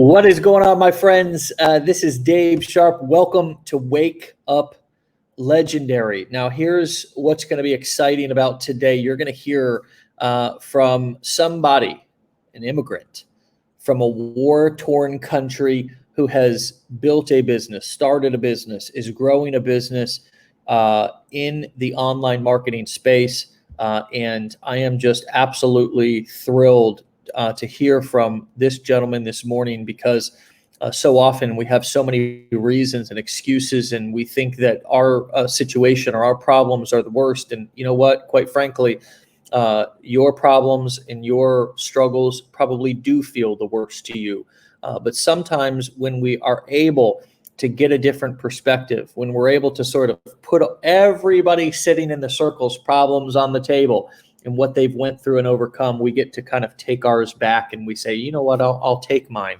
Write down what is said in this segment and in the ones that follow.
What is going on, my friends? This is Dave Sharpe. Welcome to Wake Up Legendary. Now, here's what's going to be exciting about today. You're going to hear from somebody, an immigrant from a war-torn country who has built a business, started a business, is growing a business in the online marketing space. And I am just absolutely thrilled to hear from this gentleman this morning, because so often we have so many reasons and excuses, and we think that our situation or our problems are the worst. And you know what? Quite frankly, your problems and your struggles probably do feel the worst to you. But sometimes when we are able to get a different perspective, when we're able to sort of put everybody sitting in the circle's problems on the table and what they've went through and overcome, we get to kind of take ours back and we say, you know what, I'll take mine,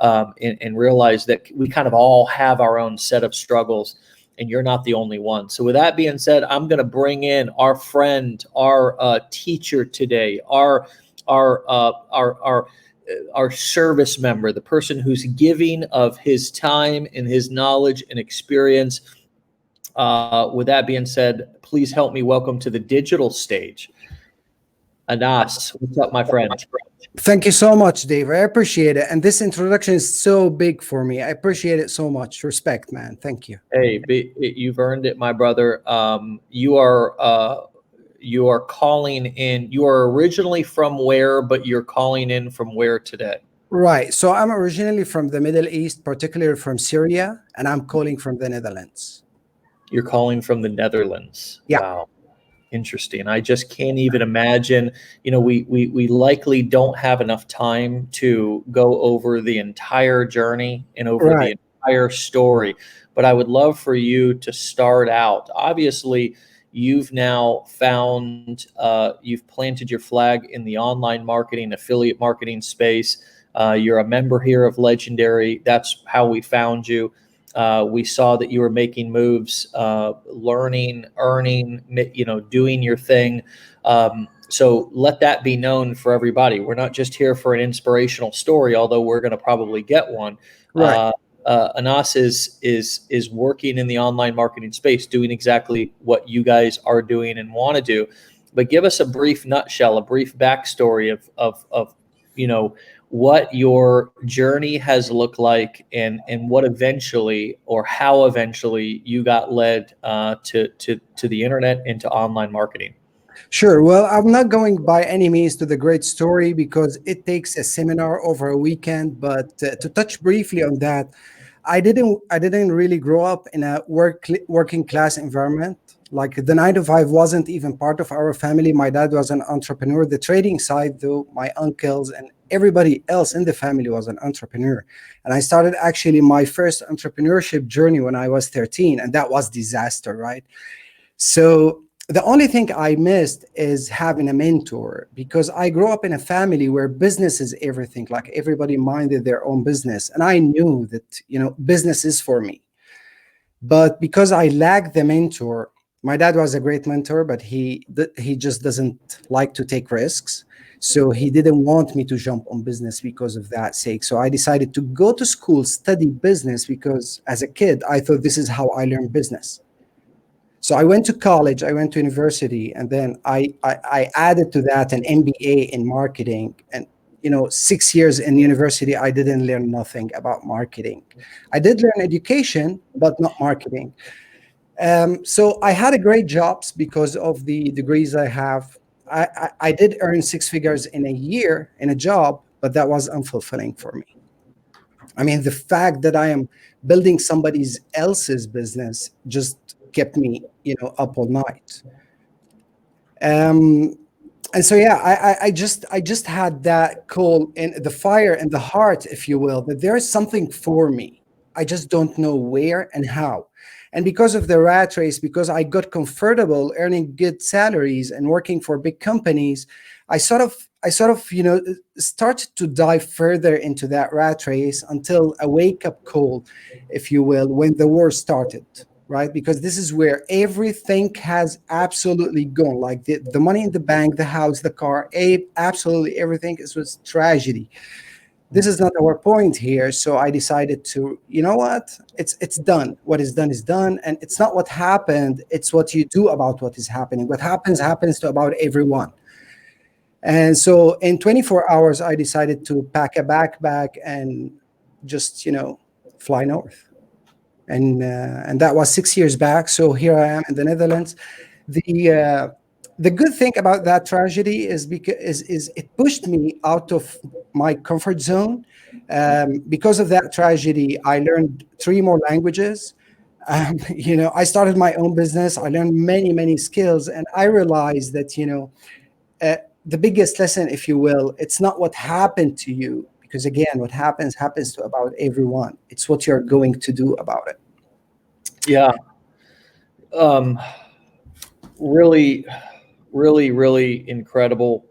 and realize that we kind of all have our own set of struggles, and you're not the only one. So with that being said, I'm going to bring in our friend, our teacher today, our service member, the person who's giving of his time and his knowledge and experience. With that being said, please help me welcome to the digital stage, Anas. What's up, my friend? Thank you so much, Dave. I appreciate it. And this introduction is so big for me. I appreciate it so much. Respect, man. Thank you. Hey, you've earned it, my brother. You are calling in. You are originally from where, but you're calling in from where today? Right. So I'm originally from the Middle East, particularly from Syria, and I'm calling from the Netherlands. You're calling from the Netherlands. Yeah. Wow. Interesting. I just can't even imagine. You know, we likely don't have enough time to go over the entire journey and over the entire story, but I would love for you to start out. Obviously, you've now found, you've planted your flag in the online marketing, affiliate marketing space. You're a member here of Legendary. That's how we found you. We saw that you were making moves, learning, earning, doing your thing. So let that be known for everybody. We're not just here for an inspirational story, although we're going to probably get one. Right. Anas is working in the online marketing space, doing exactly what you guys are doing and want to do. But give us a brief nutshell, a brief backstory of what your journey has looked like, and what eventually, or how eventually, you got led to the internet and to online marketing. Sure. Well, I'm not going by any means to the great story because it takes a seminar over a weekend. But to touch briefly on that, I didn't really grow up in a working class environment. Like the 9 to 5 wasn't even part of our family. My dad was an entrepreneur. The trading side, though, my uncles and everybody else in the family was an entrepreneur. And I started actually my first entrepreneurship journey when I was 13, and that was disaster, right? So the only thing I missed is having a mentor, because I grew up in a family where business is everything. Like everybody minded their own business. And I knew that, business is for me. But because I lacked the mentor, my dad was a great mentor, but he just doesn't like to take risks. So he didn't want me to jump on business because of that sake. So I decided to go to school, study business, because as a kid, I thought this is how I learned business. So I went to college, I went to university, and then I added to that an MBA in marketing. And 6 years in university, I didn't learn nothing about marketing. I did learn education, but not marketing. So I had a great jobs because of the degrees I have. I did earn 6 figures in a year in a job, but that was unfulfilling for me. I mean, the fact that I am building somebody else's business just kept me, up all night. And so, yeah, I just had that call in the fire and the heart, if you will, that there is something for me. I just don't know where and how. And because of the rat race, because I got comfortable earning good salaries and working for big companies, I sort of started to dive further into that rat race until a wake-up call, if you will, when the war started, right? Because this is where everything has absolutely gone. Like the money in the bank, the house, the car, absolutely everything was tragedy. this is not our point here. So I decided to, you know what? It's done. What is done is done. And it's not what happened, it's what you do about what is happening. What happens to about everyone. And so in 24 hours, I decided to pack a backpack and just, fly north. And that was 6 years back. So here I am in the Netherlands. The good thing about that tragedy is because is it pushed me out of my comfort zone. Because of that tragedy, I learned three more languages. I started my own business. I learned many skills, and I realized that uh, the biggest lesson, if you will, it's not what happened to you, because again, what happens to about everyone. It's what you're going to do about it. Yeah. Um, really, really incredible.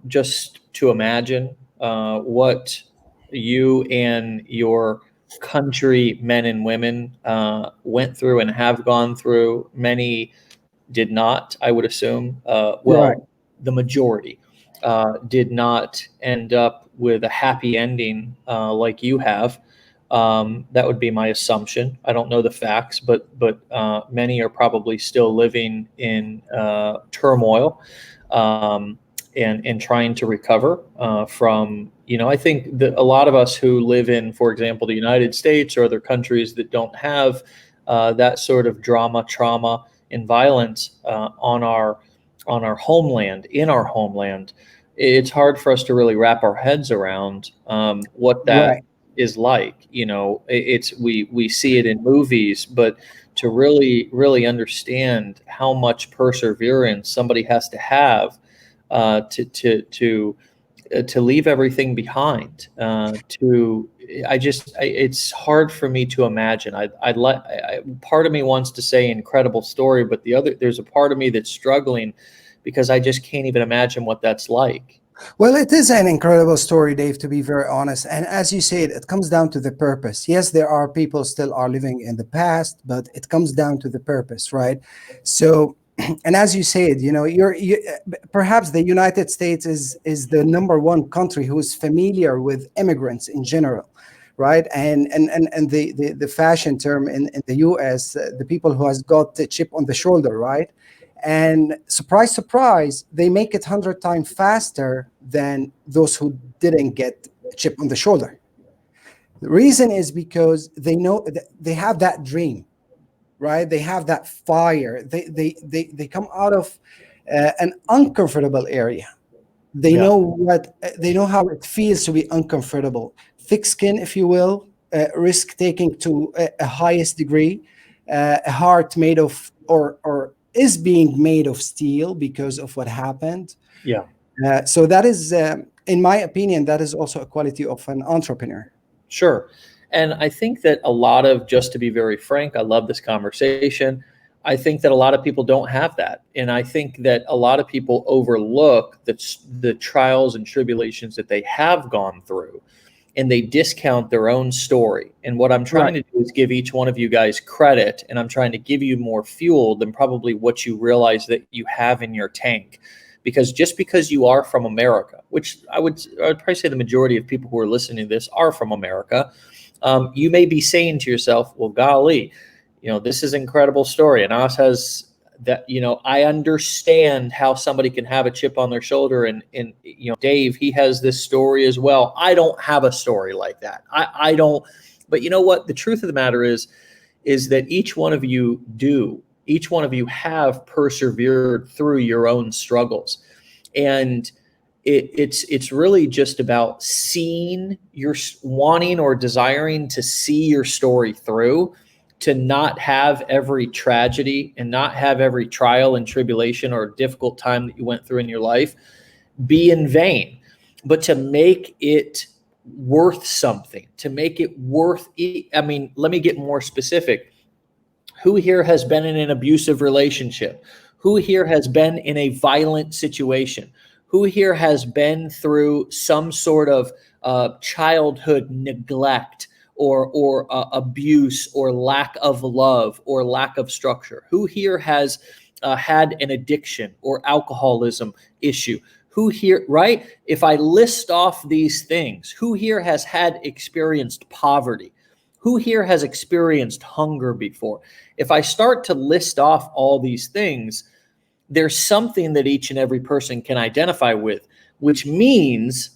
Just to imagine what you and your country men and women went through and have gone through. Many did not, I would assume. Right. The majority did not end up with a happy ending like you have. That would be my assumption. I don't know the facts, but many are probably still living in turmoil and trying to recover from. I think that a lot of us who live in, for example, the United States or other countries that don't have that sort of drama, trauma, and violence on our homeland, in our homeland, it's hard for us to really wrap our heads around what that Right. is like. It's we see it in movies, but to really understand how much perseverance somebody has to have to leave everything behind. It's hard for me to imagine. Part of me wants to say incredible story, but there's a part of me that's struggling because I just can't even imagine what that's like. Well, it is an incredible story, Dave, to be very honest. And as you said, it comes down to the purpose. Yes, there are people still are living in the past, but it comes down to the purpose, right? So, and as you said, perhaps the United States is the number one country who is familiar with immigrants in general, right? And the fashion term in the US, the people who has got the chip on the shoulder, right? And surprise, surprise, they make it 100 times faster than those who didn't get a chip on the shoulder. The reason is because they know that they have that dream, right? They have that fire. They come out of an uncomfortable area. They Yeah. know they know how it feels to be uncomfortable, thick skin, if you will, risk taking to a highest degree, a heart made of or is being made of steel because of what happened. Yeah. So that is, in my opinion, that is also a quality of an entrepreneur. Sure. And I think that a lot of, just to be very frank, I love this conversation. I think that a lot of people don't have that. And I think that a lot of people overlook the trials and tribulations that they have gone through, and they discount their own story. And what I'm trying Right. to do is give each one of you guys credit, and I'm trying to give you more fuel than probably what you realize that you have in your tank. Because just because you are from America, which I would probably say the majority of people who are listening to this are from America, you may be saying to yourself, well, golly, this is an incredible story. And Anas has that, I understand how somebody can have a chip on their shoulder. And Dave, he has this story as well. I don't have a story like that. I don't. But you know what? The truth of the matter is that each one of you do. Each one of you have persevered through your own struggles. And it's really just about wanting or desiring to see your story through, to not have every tragedy and not have every trial and tribulation or difficult time that you went through in your life be in vain, but to make it worth something, to make it worth it. I mean, let me get more specific. Who here has been in an abusive relationship? Who here has been in a violent situation? Who here has been through some sort of childhood neglect or abuse or lack of love or lack of structure? Who here has had an addiction or alcoholism issue? Who here, right? If I list off these things, who here has had experienced poverty? Who here has experienced hunger before? If I start to list off all these things, there's something that each and every person can identify with, which means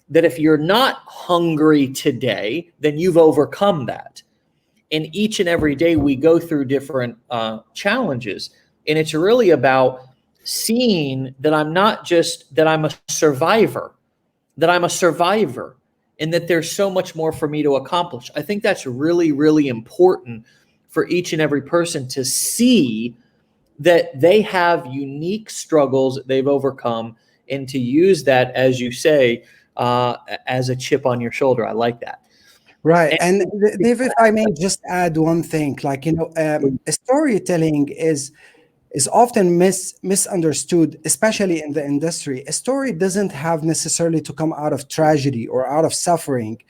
that if you're not hungry today, then you've overcome that. And each and every day we go through different challenges. And it's really about seeing that I'm not just, that I'm a survivor, and that there's so much more for me to accomplish. I think that's really, really important for each and every person to see that they have unique struggles that they've overcome, and to use that, as you say, as a chip on your shoulder. I like that. Right. And And Dave, if I may just add one thing, like, storytelling is often misunderstood, especially in the industry. A story doesn't have necessarily to come out of tragedy or out of suffering.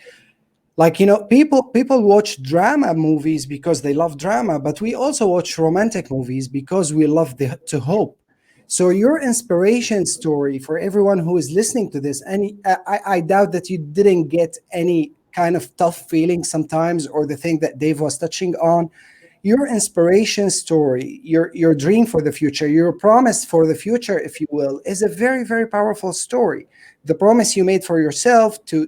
Like, people watch drama movies because they love drama, but we also watch romantic movies because we love to hope. So your inspiration story, for everyone who is listening to this, and I doubt that you didn't get any kind of tough feeling sometimes, or the thing that Dave was touching on. Your inspiration story, your dream for the future, your promise for the future, if you will, is a very, very powerful story. The promise you made for yourself to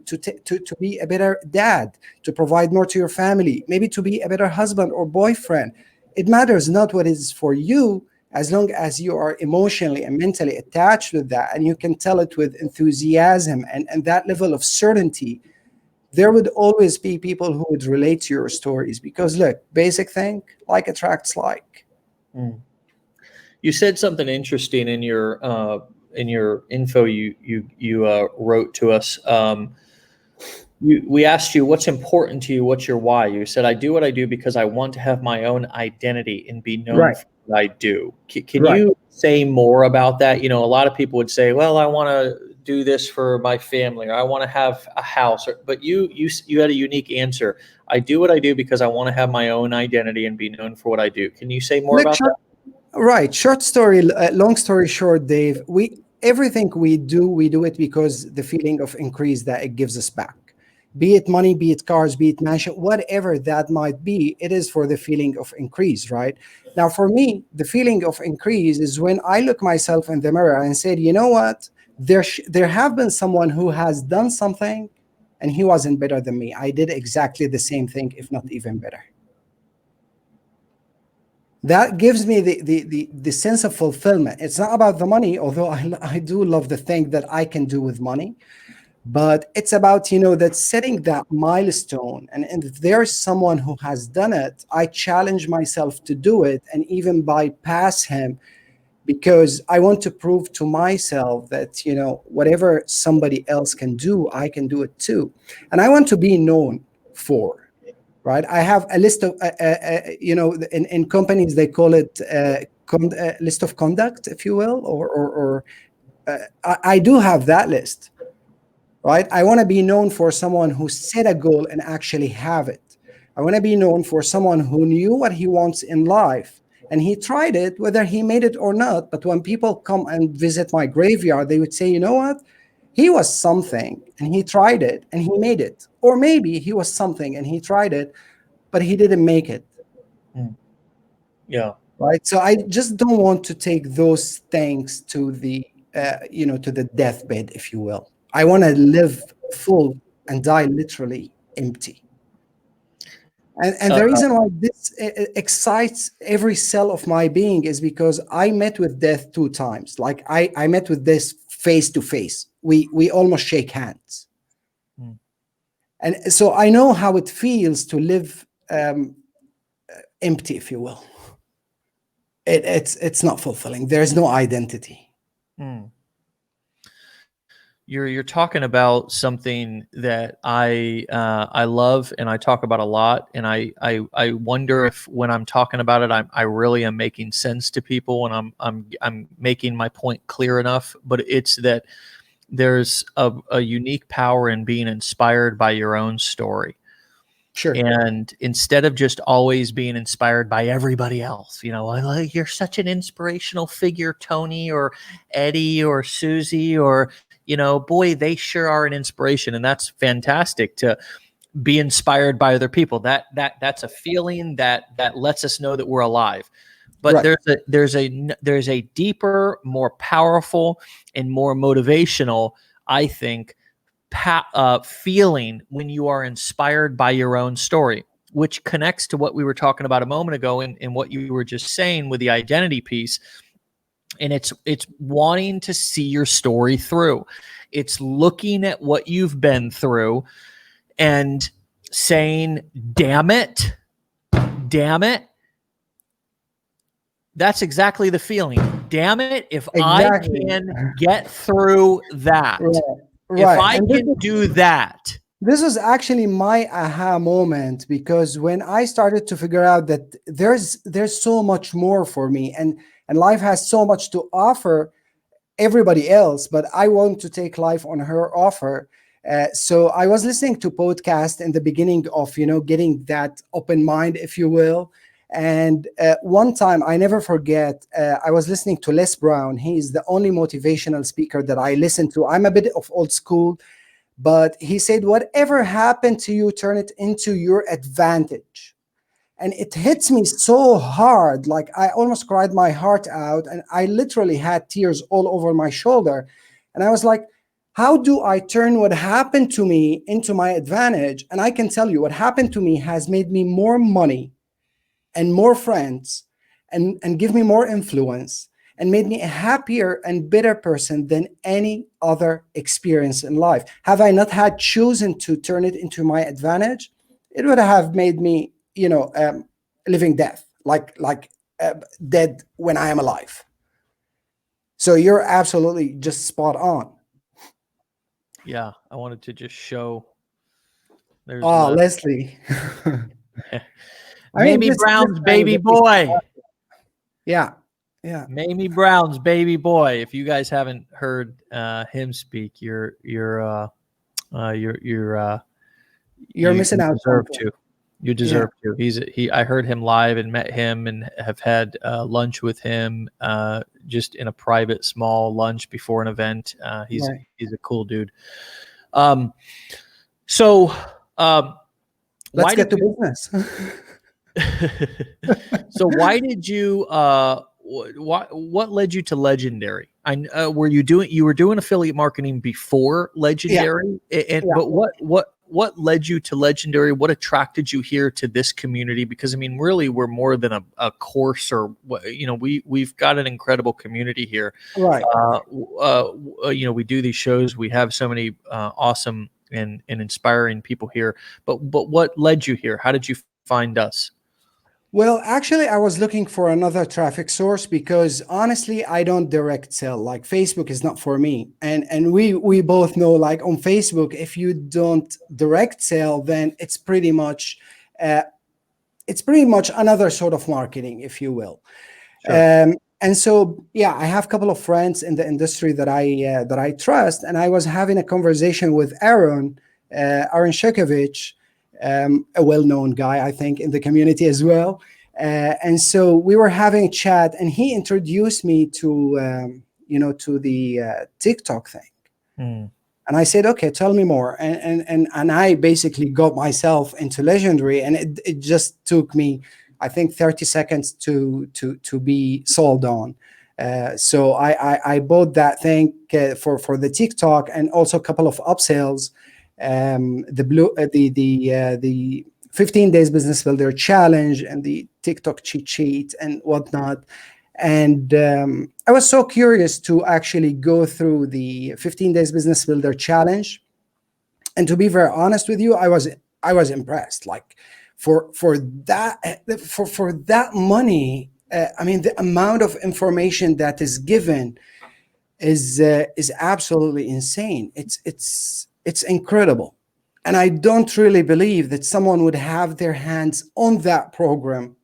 be a better dad, to provide more to your family, maybe to be a better husband or boyfriend. It matters not what is for you, as long as you are emotionally and mentally attached with that, and you can tell it with enthusiasm and that level of certainty. There would always be people who would relate to your stories, because look, basic thing, like attracts like. you said something interesting in your info you wrote to us. We asked you what's important to you, what's your why. You said, I do what I do because I want to have my own identity and be known Right. for what I do. Can Right. you say more about that? A lot of people would say, well, I want to do this for my family, or I want to have a house, but you had a unique answer. I do what I do because I want to have my own identity and be known for what I do. Can you say more about that? Right. Short story, long story short, Dave, everything we do it because the feeling of increase that it gives us back. Be it money, be it cars, be it mansion, whatever that might be, it is for the feeling of increase, right? Now, for me, the feeling of increase is when I look myself in the mirror and said, you know what? There have been someone who has done something and he wasn't better than me. I did exactly the same thing, if not even better. That gives me the sense of fulfillment. It's not about the money, although I do love the thing that I can do with money. But it's about, that setting that milestone. And if there's someone who has done it, I challenge myself to do it and even bypass him, because I want to prove to myself that, whatever somebody else can do, I can do it too. And I want to be known for, right? I have a list of, in companies, they call it list of conduct, if you will, or I do have that list. Right? I want to be known for someone who set a goal and actually have it. I want to be known for someone who knew what he wants in life and he tried it, whether he made it or not. But when people come and visit my graveyard, they would say, you know what? He was something and he tried it and he made it. Or maybe he was something and he tried it, but he didn't make it. Yeah. Right. So I just don't want to take those things to the, to the deathbed, if you will. I want to live full and die literally empty. And the reason why this excites every cell of my being is because I met with death 2 times. Like I met with this face to face. We almost shake hands. And so I know how it feels to live empty, if you will. It's not fulfilling. There's no identity. You're talking about something that I love and I talk about a lot, and I wonder if when I'm talking about it, I really am making sense to people and I'm making my point clear enough. But it's that there's a unique power in being inspired by your own story. Sure. And instead of just always being inspired by everybody else, like, you're such an inspirational figure, Tony or Eddie or Susie, or, boy, they sure are an inspiration. And that's fantastic to be inspired by other people. That's a feeling that lets us know that we're alive. But Right. there's a deeper, more powerful, and more motivational, I think, feeling when you are inspired by your own story, which connects to what we were talking about a moment ago, and what you were just saying with the identity piece. And it's wanting to see your story through. It's looking at what you've been through and saying, damn it, that's exactly the feeling. Damn it, if I Exactly. can get through that, Right. if Right. I And can do that. this was actually my aha moment, because when I started to figure out that there's so much more for me, and life has so much to offer everybody else, but I want to take life on her offer. So I was listening to podcast in the beginning of getting that open mind, if you will. And one time, I never forget, I was listening to Les Brown. He is the only motivational speaker that I listen to. I'm a bit of old school, but he said, whatever happened to you, turn it into your advantage. And it hits me so hard, like I almost cried my heart out, and I literally had tears all over my shoulder. And I was like, how do I turn what happened to me into my advantage? And I can tell you, what happened to me has made me more money and more friends, and give me more influence, and made me a happier and better person than any other experience in life. Have I not had chosen to turn it into my advantage, it would have made me, living death, dead when I am alive. So you're absolutely just spot on. Yeah, I wanted to just show. There's Leslie. I mean, Mamie this Brown's man is baby a big- boy. yeah, yeah. Mamie Brown's baby boy. If you guys haven't heard him speak, you You're missing out deserve something. to. You Yeah, deserve to. I heard him live and met him and have had lunch with him, just in a private small lunch before an event. He's right. a cool dude. Um, so Let's why get did to you? business. So why did you? What led you to Legendary? You were doing affiliate marketing before Yeah, Legendary, yeah. but what led you to Legendary? What attracted you here to this community? Because I mean, really, we're more than a course, or we've got an incredible community here. Right. We do these shows. We have so many awesome and inspiring people here. But what led you here? How did you find us? Well, actually, I was looking for another traffic source, because honestly, I don't direct sell. Like, Facebook is not for me, and we both know, like, on Facebook, if you don't direct sell, then uh, it's pretty much another sort of marketing, if you will. Sure. And so, yeah, I have a couple of friends in the industry that I trust, and I was having a conversation with Aaron Shekovich, a well-known guy, I think, in the community as well. And so we were having a chat, and he introduced me to the TikTok thing. Mm. And I said, okay, tell me more. And I basically got myself into Legendary, and it just took me, I think, 30 seconds to be sold on. So I bought that thing for the TikTok, and also a couple of upsells. The 15 days business builder challenge, and the TikTok cheat sheet and whatnot. And I was so curious to actually go through the 15 days business builder challenge. And to be very honest with you, I was impressed. Like, for that money, I mean, the amount of information that is given is absolutely insane. It's incredible. And I don't really believe that someone would have their hands on that program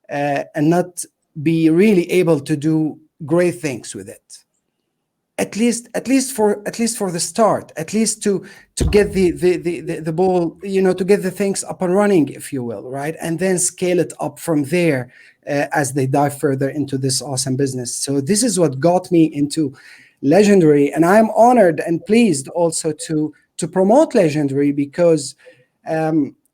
and not be really able to do great things with it. at least for the start, at least to get the ball, to get the things up and running, if you will, right? And then scale it up from there, as they dive further into this awesome business. So this is what got me into Legendary, and I'm honored and pleased also to promote Legendary, because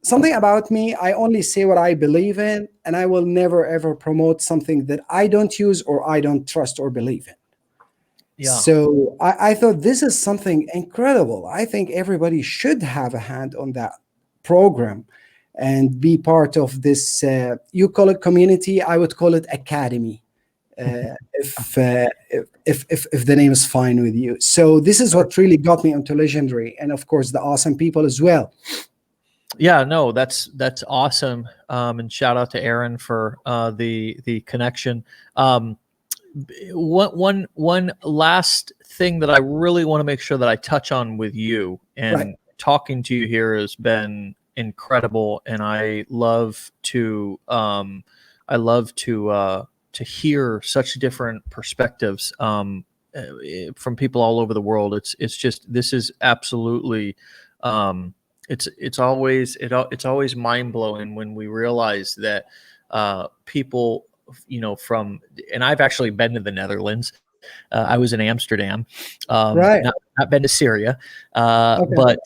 something about me, I only say what I believe in, and I will never ever promote something that I don't use or I don't trust or believe in. Yeah. So I thought this is something incredible. I think everybody should have a hand on that program and be part of this. You call it community, I would call it academy. If the name is fine with you. So this is what really got me into Legendary, and of course the awesome people as well. Yeah, no, that's awesome. And shout out to Aaron for the connection. One last thing that I really want to make sure that I touch on with you, and Right. talking to you here has been incredible, and I love to to hear such different perspectives from people all over the world. It's just, this is absolutely it's always mind blowing when we realize that people, from, and I've actually been to the Netherlands. I was in Amsterdam, Right. not been to Syria, Okay. but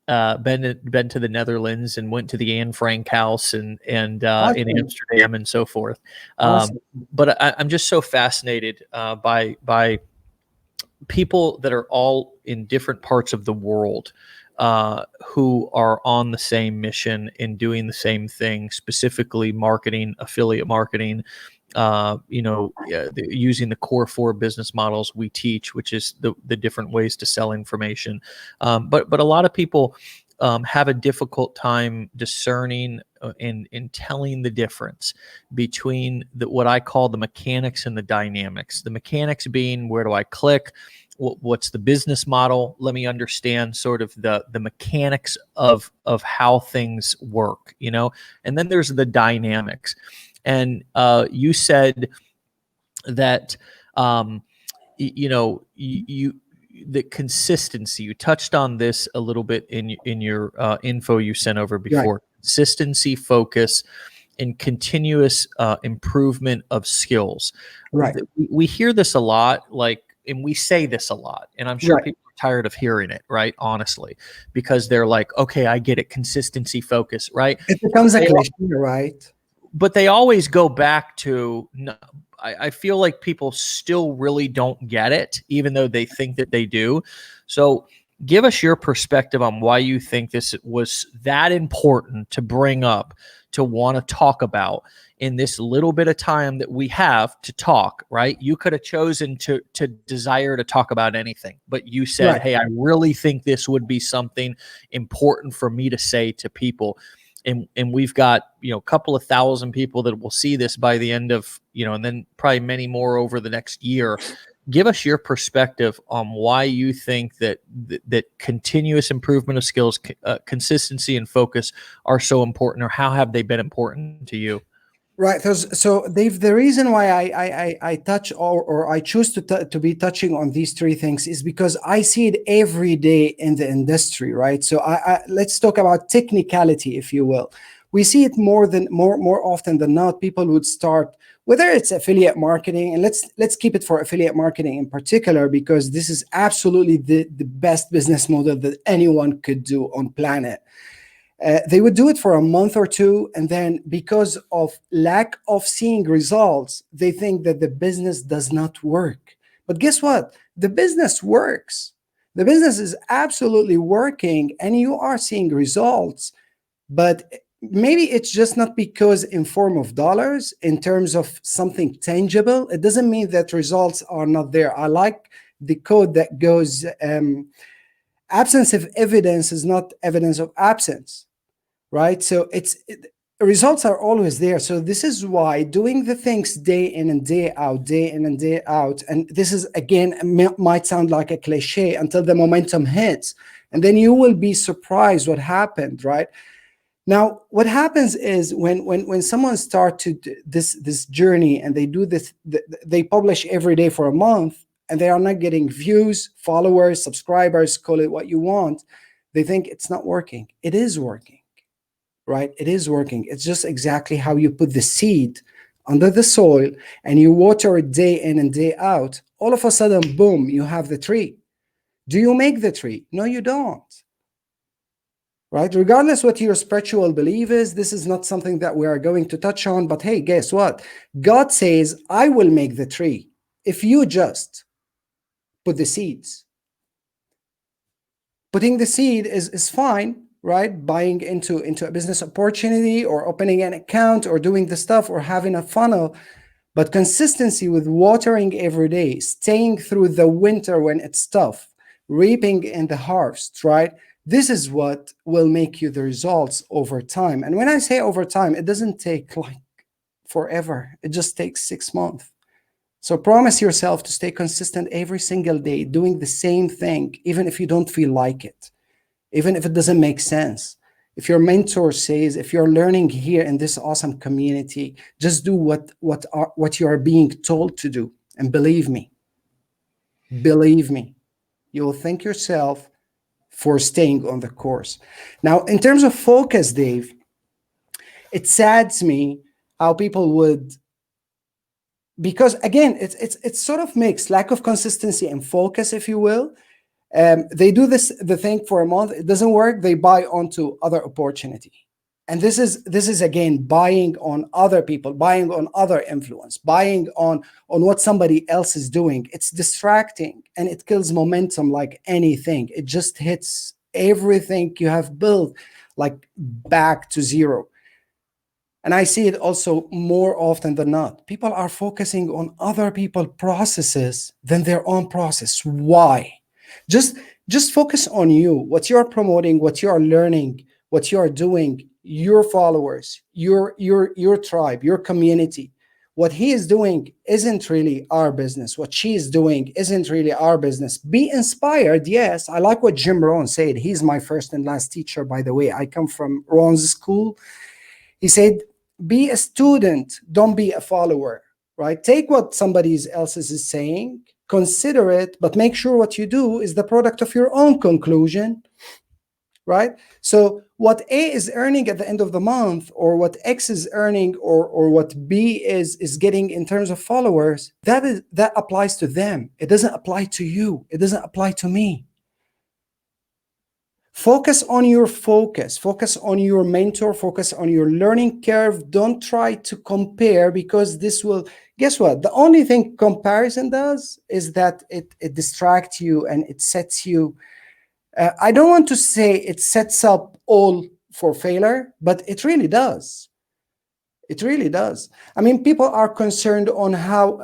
been to the Netherlands and went to the Anne Frank house and in Awesome. Amsterdam and so forth. Awesome. But I'm just so fascinated by people that are all in different parts of the world, who are on the same mission and doing the same thing, specifically marketing, affiliate marketing, using the core 4 business models we teach, which is the different ways to sell information. But a lot of people have a difficult time discerning and telling the difference between what I call the mechanics and the dynamics. The mechanics being, where do I click? What's the business model? Let me understand sort of the mechanics of how things work, and then there's the dynamics. And you said that the consistency. You touched on this a little bit in your info you sent over before. Right. Consistency, focus, and continuous improvement of skills. Right. We hear this a lot, and we say this a lot, and I'm sure Right. people are tired of hearing it, right? Honestly, because they're like, okay, I get it, consistency, focus, right? It becomes a cliche, right? But they always go back to, I feel like people still really don't get it, even though they think that they do. So give us your perspective on why you think this was that important to bring up, to want to talk about in this little bit of time that we have to talk, right? You could have chosen to desire to talk about anything, but you said, right, hey, I really think this would be something important for me to say to people. And we've got, a couple of thousand people that will see this by the end of, and then probably many more over the next year. Give us your perspective on why you think that continuous improvement of skills, consistency and focus are so important, or how have they been important to you? Right. So Dave, the reason why I touch or I choose to be touching on these 3 things is because I see it every day in the industry, right? So let's talk about technicality, if you will. We see it more often than not. People would start, whether it's affiliate marketing, and let's keep it for affiliate marketing in particular, because this is absolutely the best business model that anyone could do on planet. They would do it for a month or 2, and then because of lack of seeing results, they think that the business does not work. But guess what? The business works. The business is absolutely working, and you are seeing results. But maybe it's just not because in form of dollars, in terms of something tangible. It doesn't mean that results are not there. I like the quote that goes, absence of evidence is not evidence of absence. Right? So results are always there. So this is why doing the things day in and day out, and this is, again, might sound like a cliche until the momentum hits, and then you will be surprised what happened, right? Now, what happens is when someone starts to this journey and they do this, they publish every day for a month, and they are not getting views, followers, subscribers, call it what you want. They think it's not working. It is working, right? It is working. It's just exactly how you put the seed under the soil and you water it day in and day out. All of a sudden, boom, you have the tree. Do you make the tree? No, you don't. Right? Regardless what your spiritual belief is, this is not something that we are going to touch on. But hey, guess what? God says, I will make the tree if you just put the seeds. Putting the seed is fine, right? Buying into a business opportunity or opening an account or doing the stuff or having a funnel. But consistency with watering every day, staying through the winter when it's tough, reaping in the harvest, right? This is what will make you the results over time. And when I say over time, it doesn't take like forever. It just takes 6 months. So promise yourself to stay consistent every single day, doing the same thing, even if you don't feel like it, even if it doesn't make sense. If your mentor says, if you're learning here in this awesome community, just do what you are being told to do. And believe me, you will thank yourself for staying on the course. Now, in terms of focus, Dave, it saddens me how people would, because again, it's sort of mixed, lack of consistency and focus, if you will. They do the thing for a month, it doesn't work, they buy onto other opportunity. And this is again buying on other people, buying on other influence, buying on what somebody else is doing. It's distracting and it kills momentum like anything. It just hits everything you have built like back to zero. And I see it also more often than not. People are focusing on other people's processes than their own process. Why? Just focus on you, what you're promoting, what you're learning, what you're doing, your followers, your tribe, your community. What he is doing isn't really our business. What she is doing isn't really our business. Be inspired. Yes, I like what Jim Rohn said. He's my first and last teacher, by the way. I come from Rohn's school. He said, be a student, don't be a follower, right? Take what somebody else is saying, consider it, but make sure what you do is the product of your own conclusion, right? So what A is earning at the end of the month, or what X is earning, or what B is getting in terms of followers, that applies to them. It doesn't apply to you. It doesn't apply to me. Focus on your focus on your mentor, focus on your learning curve. Don't try to compare, because this will, guess what? The only thing comparison does is that it distracts you and it sets you, I don't want to say it sets up all for failure, but it really does. It really does. I mean, people are concerned on how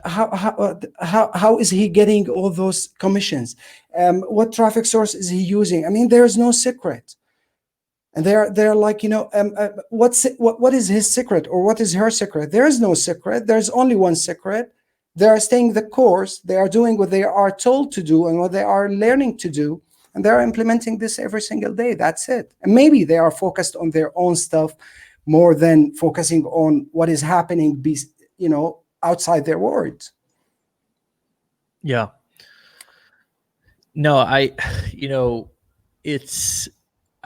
how is he getting all those commissions? What traffic source is he using? I mean, there's no secret. And they're like, what is his secret, or what is her secret? There is no secret. There's only one secret. They are staying the course. They are doing what they are told to do and what they are learning to do. And they're implementing this every single day. That's it. And maybe they are focused on their own stuff more than focusing on what is happening, outside their words. Yeah. No, I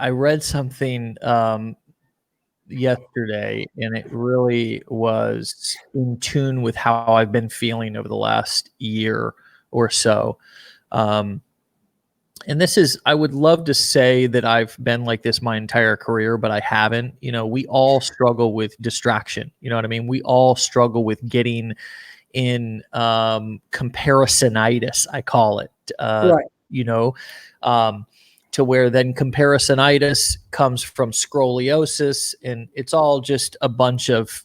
read something yesterday, and it really was in tune with how I've been feeling over the last year or so. And this is, I would love to say that I've been like this my entire career, but I haven't. We all struggle with distraction. You know what I mean? We all struggle with getting in comparisonitis, I call it. Right. To where then comparisonitis comes from scoliosis, and it's all just a bunch of,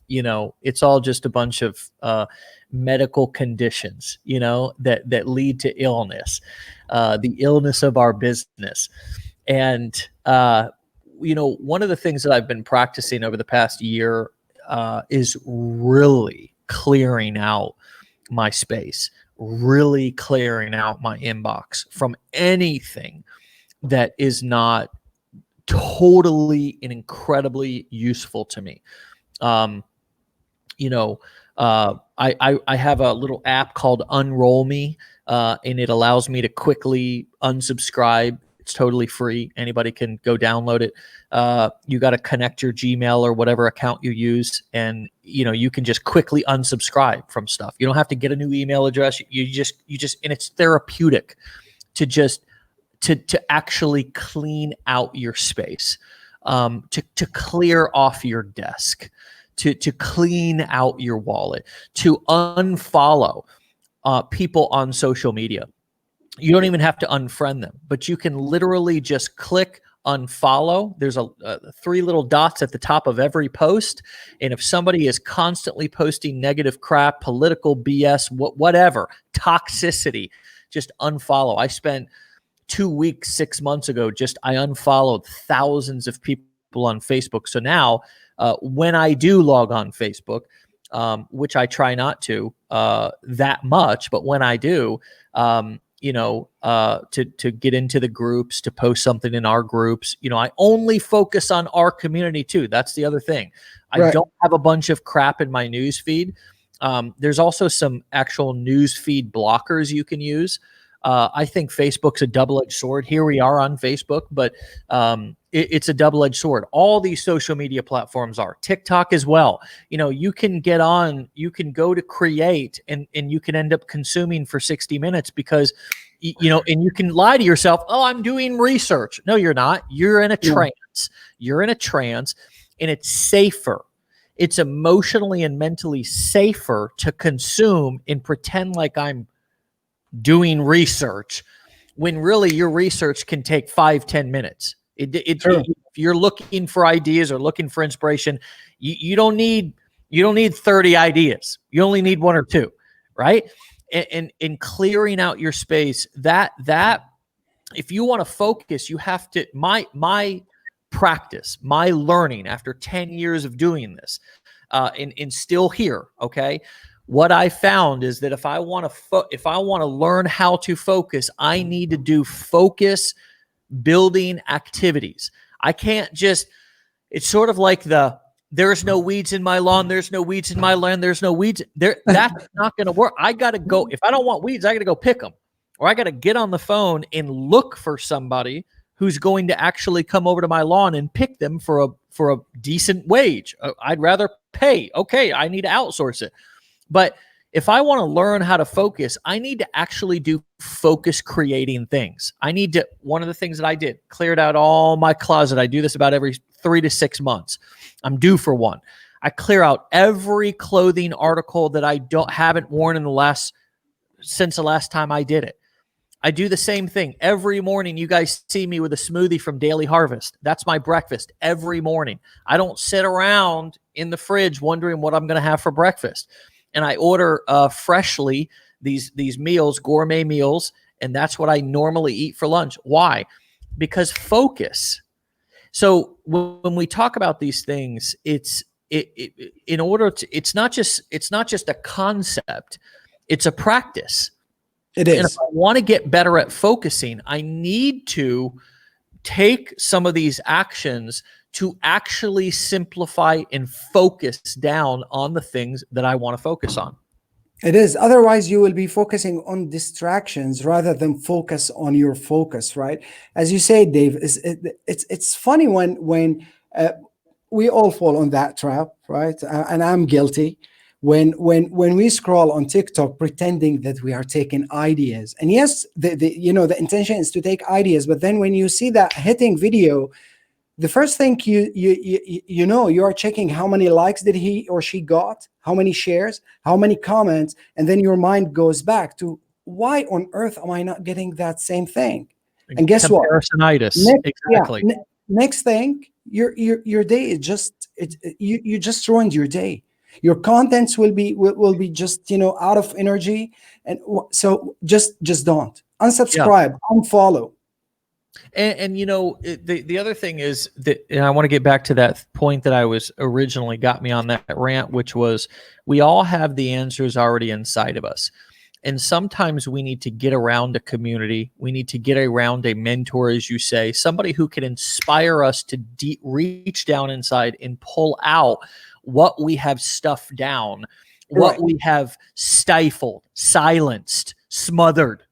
medical conditions, that lead to illness, the illness of our business. And, one of the things that I've been practicing over the past year is really clearing out my space, really clearing out my inbox from anything that is not totally and incredibly useful to me. You know, I have a little app called Unroll Me, and it allows me to quickly unsubscribe. It's totally free. Anybody can go download it. You got to connect your Gmail or whatever account you use, and you can just quickly unsubscribe from stuff. You don't have to get a new email address. You just, and it's therapeutic to just to actually clean out your space, to clear off your desk, to clean out your wallet, to unfollow people on social media. You don't even have to unfriend them, but you can literally just click unfollow. There's a 3 little dots at the top of every post. And if somebody is constantly posting negative crap, political BS, whatever, toxicity, just unfollow. I spent 2 weeks, 6 months ago, I unfollowed thousands of people on Facebook. So now when I do log on Facebook, which I try not to that much, but when I do, to get into the groups, to post something in our groups, I only focus on our community too. That's the other thing. I don't have a bunch of crap in my news feed. There's also some actual news feed blockers you can use. I think Facebook's a double-edged sword. Here we are on Facebook, but it's a double-edged sword. All these social media platforms are. TikTok as well. You can get on, you can go to create, and you can end up consuming for 60 minutes because, and you can lie to yourself, oh, I'm doing research. No, you're not. You're in a trance. You're in a trance, and it's safer. It's emotionally and mentally safer to consume and pretend like I'm doing research when really your research can take 5-10 minutes. If you're looking for ideas or looking for inspiration, you don't need 30 ideas. You only need 1 or 2, right? And clearing out your space, that if you want to focus, you have to, my practice, my learning after 10 years of doing this, and still here, okay? What I found is that if I want to learn how to focus, I need to do focus building activities. I can't just, it's sort of like there's no weeds in my lawn, there's no weeds in my land, there's no weeds there. That's not going to work. I got to go, if I don't want weeds, I got to go pick them, or I got to get on the phone and look for somebody who's going to actually come over to my lawn and pick them for a decent wage. I'd rather pay. Okay, I need to outsource it. But if I want to learn how to focus, I need to actually do focus creating things. One of the things that I did, cleared out all my closet. I do this about every 3 to 6 months. I'm due for one. I clear out every clothing article that I haven't worn since the last time I did it. I do the same thing every morning. You guys see me with a smoothie from Daily Harvest. That's my breakfast every morning. I don't sit around in the fridge wondering what I'm going to have for breakfast. And I order freshly these meals, gourmet meals, and that's what I normally eat for lunch. Why? Because focus. So when we talk about these things, it's not just a concept, it's a practice. It is. And if I want to get better at focusing, I need to take some of these actions to actually simplify and focus down on the things that I want to focus on. It is. Otherwise, you will be focusing on distractions rather than focus on your focus, right? As you say, Dave, it's funny when we all fall on that trap, right? And I'm guilty. When we scroll on TikTok pretending that we are taking ideas, and yes, the intention is to take ideas, but then when you see that hitting video, the first thing you are checking how many likes did he or she got, how many shares, how many comments, and then your mind goes back to why on earth am I not getting that same thing? And guess what? Comparisonitis. Exactly. Next thing, your day is you just ruined your day. Your contents will be just out of energy, and so just don't unsubscribe, unfollow. And the other thing is that, and I want to get back to that point that I was originally got me on that rant, which was we all have the answers already inside of us. And sometimes we need to get around a community. We need to get around a mentor, as you say, somebody who can inspire us to reach down inside and pull out what we have stuffed down, what Right. we have stifled, silenced, smothered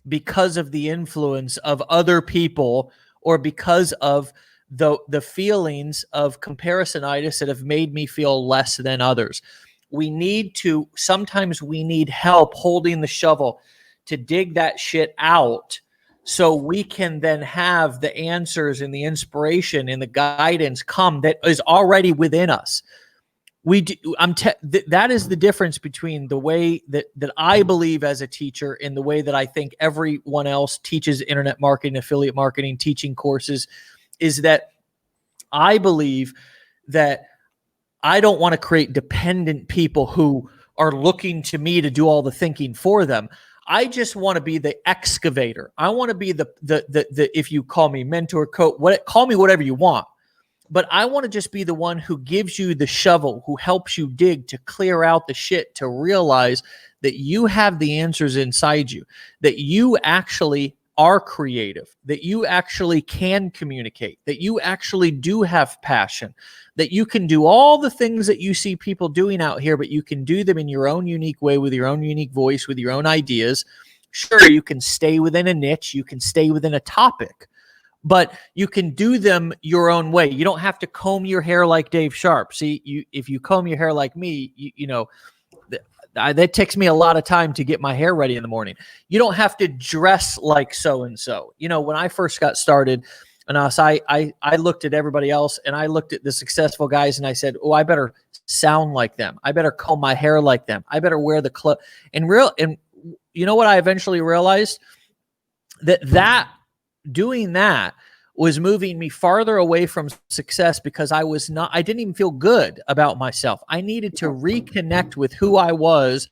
because of the influence of other people, or because of the feelings of comparisonitis that have made me feel less than others. Sometimes we need help holding the shovel to dig that shit out, so we can then have the answers and the inspiration and the guidance come that is already within us. That is the difference between the way that I believe as a teacher and the way that I think everyone else teaches internet marketing, affiliate marketing, teaching courses, is that I believe that I don't want to create dependent people who are looking to me to do all the thinking for them. I just want to be the excavator. I want to be the if you call me mentor, coach, call me whatever you want. But I want to just be the one who gives you the shovel, who helps you dig to clear out the shit, to realize that you have the answers inside you, that you actually are creative, that you actually can communicate, that you actually do have passion, that you can do all the things that you see people doing out here, but you can do them in your own unique way, with your own unique voice, with your own ideas. Sure, you can stay within a niche, you can stay within a topic, but you can do them your own way. You don't have to comb your hair like Dave Sharpe. See, if you comb your hair like me, that takes me a lot of time to get my hair ready in the morning. You don't have to dress like so-and-so. When I first got started, and I looked at everybody else, and I looked at the successful guys, and I said, oh, I better sound like them. I better comb my hair like them. I better wear the clothes. And you know what I eventually realized? That doing that was moving me farther away from success, because I didn't even feel good about myself. I needed to reconnect with who I was,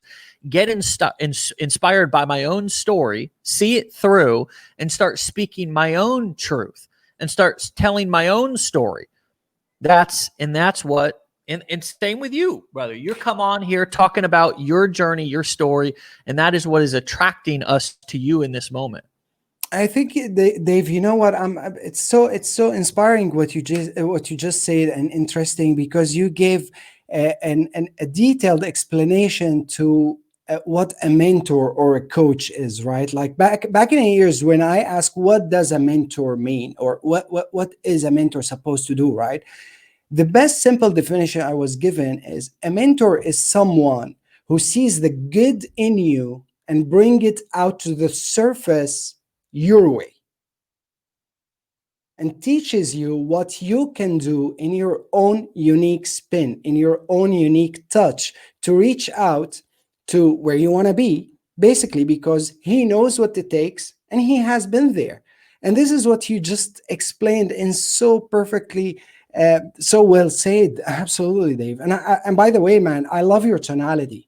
get inspired by my own story, see it through, and start speaking my own truth and start telling my own story. That's what, and same with you, brother. You come on here talking about your journey, your story, and that is what is attracting us to you in this moment. I think, Dave, you know what? It's so inspiring what you just said, and interesting, because you gave a detailed explanation to what a mentor or a coach is, right? Like back in the years when I asked, what does a mentor mean, or what is a mentor supposed to do, right? The best simple definition I was given is a mentor is someone who sees the good in you and bring it out to the surface your way, and teaches you what you can do in your own unique spin, in your own unique touch, to reach out to where you want to be, basically because he knows what it takes and he has been there. And this is what you just explained in so perfectly, so well said. Absolutely, Dave. And by the way, man, I love your tonality.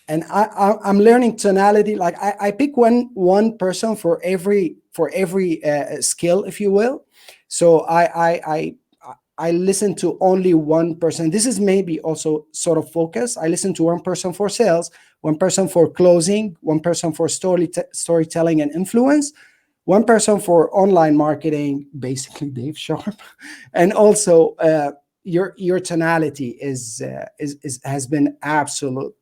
And I'm learning tonality. Like I pick one person for every skill, if you will. So I listen to only one person. This is maybe also sort of focus. I listen to one person for sales, one person for closing, one person for storytelling and influence, one person for online marketing, basically Dave Sharpe, and also your tonality has been absolute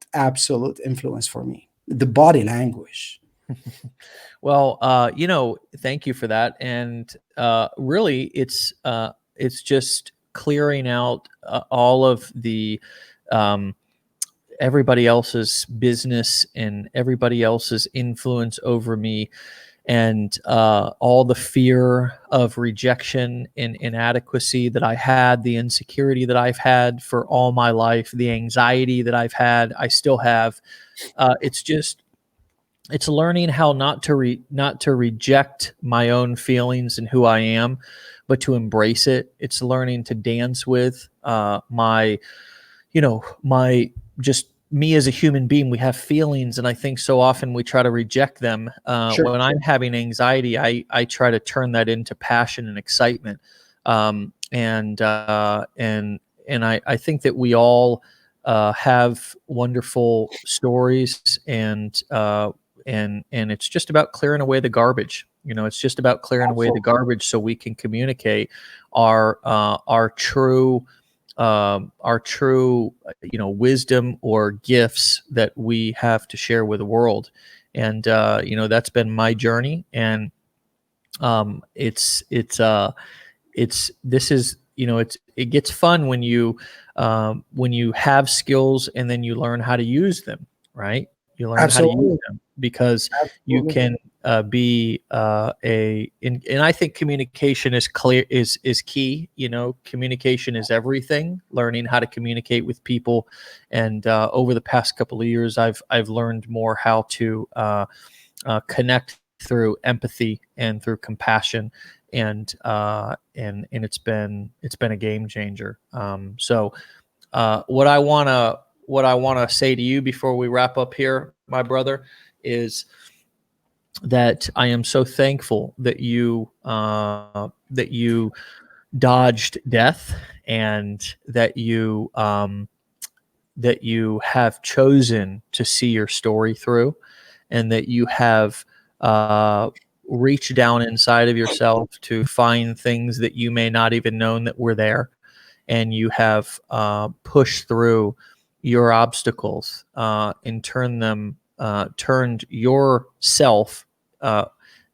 influence for me. The body language. Well, thank you for that. And really, it's just clearing out all of the everybody else's business and everybody else's influence over me, and all the fear of rejection and inadequacy that I had, the insecurity that I've had for all my life, the anxiety that I've had, I still have. It's learning how not to reject my own feelings and who I am, but to embrace it. It's learning to dance with my just me as a human being. We have feelings, and I think so often we try to reject them. Sure. When I'm having anxiety, I try to turn that into passion and excitement. And I think that we all have wonderful stories, and it's just about clearing away the garbage. It's just about clearing away the garbage so we can communicate our true wisdom or gifts that we have to share with the world. And that's been my journey. And it gets fun when you have skills and then you learn how to use them, right? You learn how to use them because you can be and I think communication is key. Communication is everything. Learning how to communicate with people, and over the past couple of years, I've learned more how to connect through empathy and through compassion, and it's been a game changer. So what I want to say to you before we wrap up here, my brother, is that I am so thankful that you dodged death, and that you have chosen to see your story through, and that you have reached down inside of yourself to find things that you may not even known that were there, and you have pushed through your obstacles and turned yourself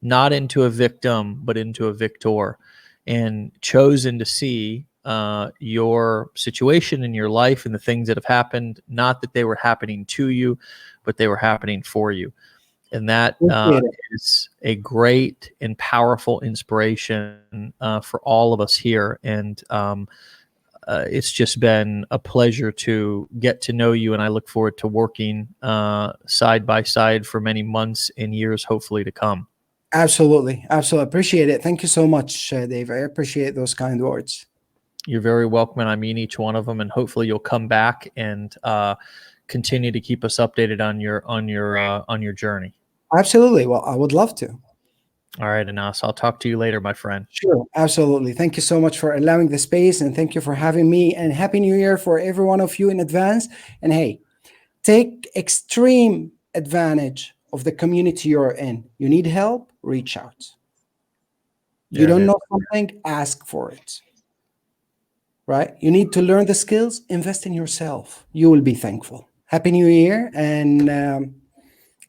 not into a victim but into a victor, and chosen to see your situation in your life and the things that have happened, not that they were happening to you, but they were happening for you. And that is a great and powerful inspiration for all of us here. And it's just been a pleasure to get to know you, and I look forward to working side by side for many months and years, hopefully, to come. Absolutely. Appreciate it. Thank you so much, Dave. I appreciate those kind words. You're very welcome, and I mean each one of them. And hopefully, you'll come back and continue to keep us updated on your journey. Absolutely. Well, I would love to. All right, Anas, I'll talk to you later, my friend. Sure, absolutely. Thank you so much for allowing the space, and thank you for having me, and Happy New Year for every one of you in advance. And hey, take extreme advantage of the community you're in. You need help, reach out. You don't know something, ask for it. Right? You need to learn the skills, invest in yourself. You will be thankful. Happy New Year, and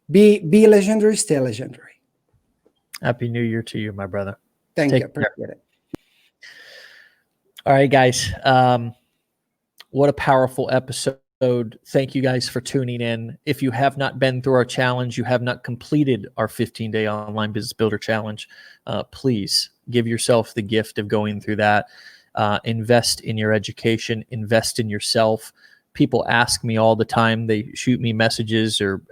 be legendary, stay legendary. Happy New Year to you, my brother. Thank you. Appreciate it. All right, guys. What a powerful episode. Thank you guys for tuning in. If you have not been through our challenge, you have not completed our 15-day online business builder challenge, please give yourself the gift of going through that. Invest in your education, invest in yourself. People ask me all the time, they shoot me messages or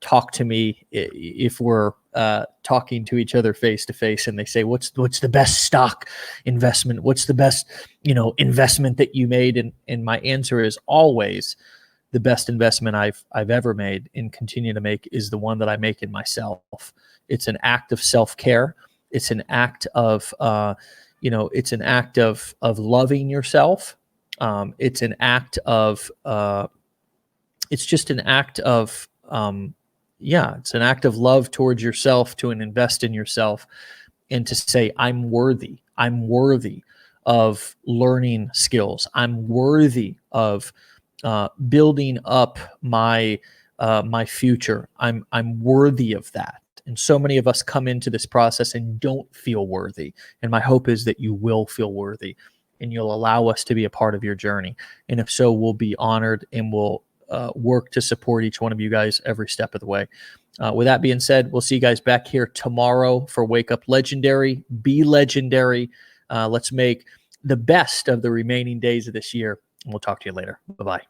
talk to me if we're talking to each other face to face, and they say, what's the best stock investment? What's the best, investment that you made? And my answer is always, the best investment I've ever made and continue to make is the one that I make in myself. It's an act of self-care. It's an act of, it's an act of loving yourself. It's an act of, it's just an act of, it's an act of love towards yourself, to invest in yourself, and to say, I'm worthy. I'm worthy of learning skills. I'm worthy of building up my future. I'm worthy of that. And so many of us come into this process and don't feel worthy. And my hope is that you will feel worthy, and you'll allow us to be a part of your journey. And if so, we'll be honored, and we'll work to support each one of you guys every step of the way. With that being said, we'll see you guys back here tomorrow for Wake Up Legendary. Be legendary. Let's make the best of the remaining days of this year, and we'll talk to you later. Bye-bye.